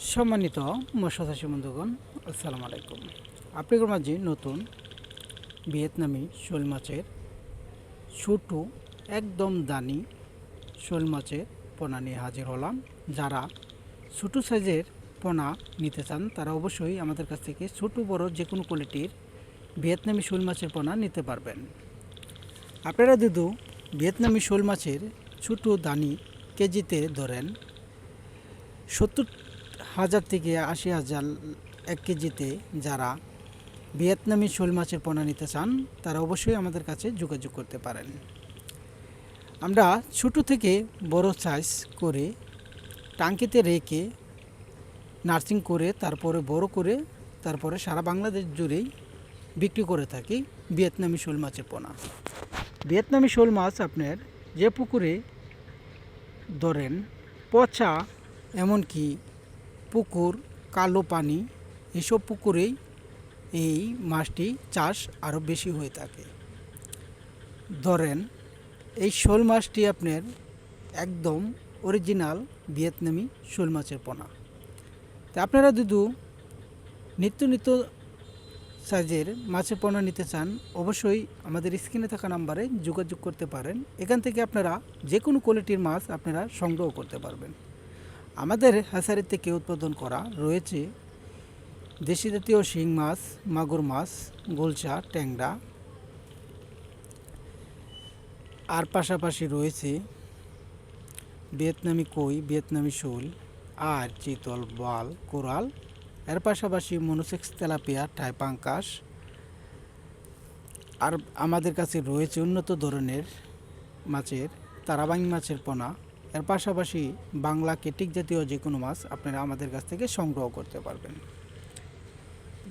সম্মানিত মৎস্যচাষী বন্ধুগণ, আসসালামু আলাইকুম। আপনাদের মাঝে নতুন ভিয়েতনামি শোল মাছের ছোট একদম দানি শোল মাছের পোনা নিয়ে হাজির হলাম। যারা ছোট সাইজের পোনা নিতে চান তারা অবশ্যই আমাদের কাছ থেকে ছোট বড় যে কোনো কোয়ালিটির ভিয়েতনামি শোল মাছের পোনা নিতে পারবেন। আপনারা যদি ভিয়েতনামি শোল মাছের ছোট দানি কেজিতে ধরেন 70,000 থেকে 80,000 এক কেজিতে, যারা ভিয়েতনামি শোল মাছের পোনা নিতে চান তারা অবশ্যই আমাদের কাছে যোগাযোগ করতে পারেন। আমরা ছোট থেকে বড় সাইজ করে টাঙ্কিতে রেখে নার্সিং করে তারপরে বড় করে তারপরে সারা বাংলাদেশ জুড়েই বিক্রি করে থাকি ভিয়েতনামি শোল মাছের পোনা। ভিয়েতনামি শোল মাছ আপনার যে পুকুরে ধরেন পচা, এমনকি পুকুর কালো পানি, এসব পুকুরেই এই মাছটি চাষ আরও বেশি হয়ে থাকে। ধরেন এই শোল মাছটি আপনার একদম অরিজিনাল ভিয়েতনামি শোল মাছের পোনা। তা আপনারা যদি নিত্য সাইজের মাছের পোনা নিতে চান অবশ্যই আমাদের স্ক্রিনে থাকা নাম্বারে যোগাযোগ করতে পারেন। এখান থেকে আপনারা যে কোনো কোয়ালিটির মাছ আপনারা সংগ্রহ করতে পারবেন। আমাদের হ্যাচারি থেকে উৎপাদন করা রয়েছে দেশি জাতীয় শিং মাছ, মাগুর মাছ, গোলসা, ট্যাংরা, আর পাশাপাশি রয়েছে ভিয়েতনামি কই, ভিয়েতনামি শোল, আর চিতল, বোয়াল, কোরাল, এর পাশাপাশি মনোসেক্স, তেলাপিয়া, টাই পাঙ্কাস। আর আমাদের কাছে রয়েছে উন্নত ধরনের মাছের তারাবাং মাছের পোনা। এর পাশাপাশি বাংলা কেটিক জাতীয় যে কোনো মাছ আপনারা আমাদের কাছ থেকে সংগ্রহ করতে পারবেন।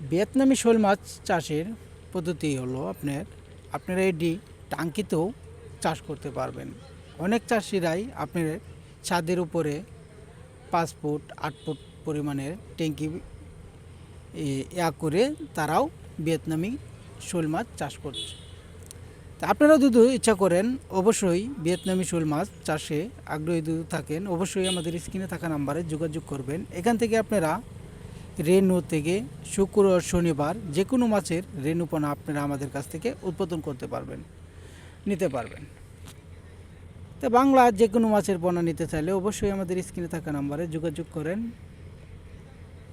ভিয়েতনামি শোল মাছ চাষের পদ্ধতি হলো আপনারা এটি টাঙ্কিতেও চাষ করতে পারবেন। অনেক চাষিরাই আপনার ছাদের উপরে 5 ফুট 8 ফুট পরিমাণের ট্যাঙ্কি করে তারাও ভিয়েতনামি শোল মাছ চাষ করছে। তা আপনারা যদি ইচ্ছা করেন অবশ্যই ভিয়েতনামি শোল মাছ চাষে আগ্রহী যদি থাকেন অবশ্যই আমাদের স্ক্রিনে থাকা নাম্বারে যোগাযোগ করবেন। এখান থেকে আপনারা রেনু থেকে শুক্র ও শনিবার যে কোনো মাছের রেনুপনা আপনারা আমাদের কাছ থেকে উৎপাদন করতে পারবেন, নিতে পারবেন। তা বাংলা যে কোনো মাছের পোনা নিতে চাইলে অবশ্যই আমাদের স্ক্রিনে থাকা নাম্বারে যোগাযোগ করেন।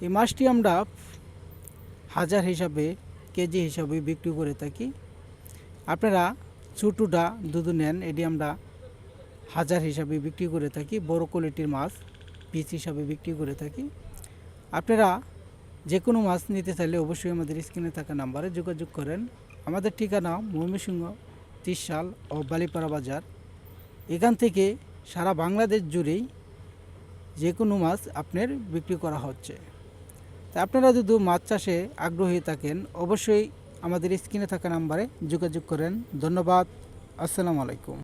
এই মাছটি আমরা হাজার হিসাবে, কেজি হিসাবে বিক্রি করে থাকি। আপনারা ছোটোটা দুধু নেন, এটি আমরা হাজার হিসাবে বিক্রি করে থাকি। বড় কোয়ালিটির মাছ পিস হিসাবে বিক্রি করে থাকি। আপনারা যে কোনো মাছ নিতে চাইলে অবশ্যই আমাদের স্ক্রিনে থাকা নাম্বারে যোগাযোগ করেন। আমাদের ঠিকানা ময়মনসিংহ, ত্রিশাল ও বালিপাড়া বাজার। এখান থেকে সারা বাংলাদেশ জুড়েই যে কোনো মাছ আপনার বিক্রি করা হচ্ছে। তা আপনারা যদি মাছ চাষে আগ্রহী থাকেন অবশ্যই আমাদের স্ক্রিনে থাকা নাম্বারে যোগাযোগ করেন। ধন্যবাদ। আসসালামু আলাইকুম।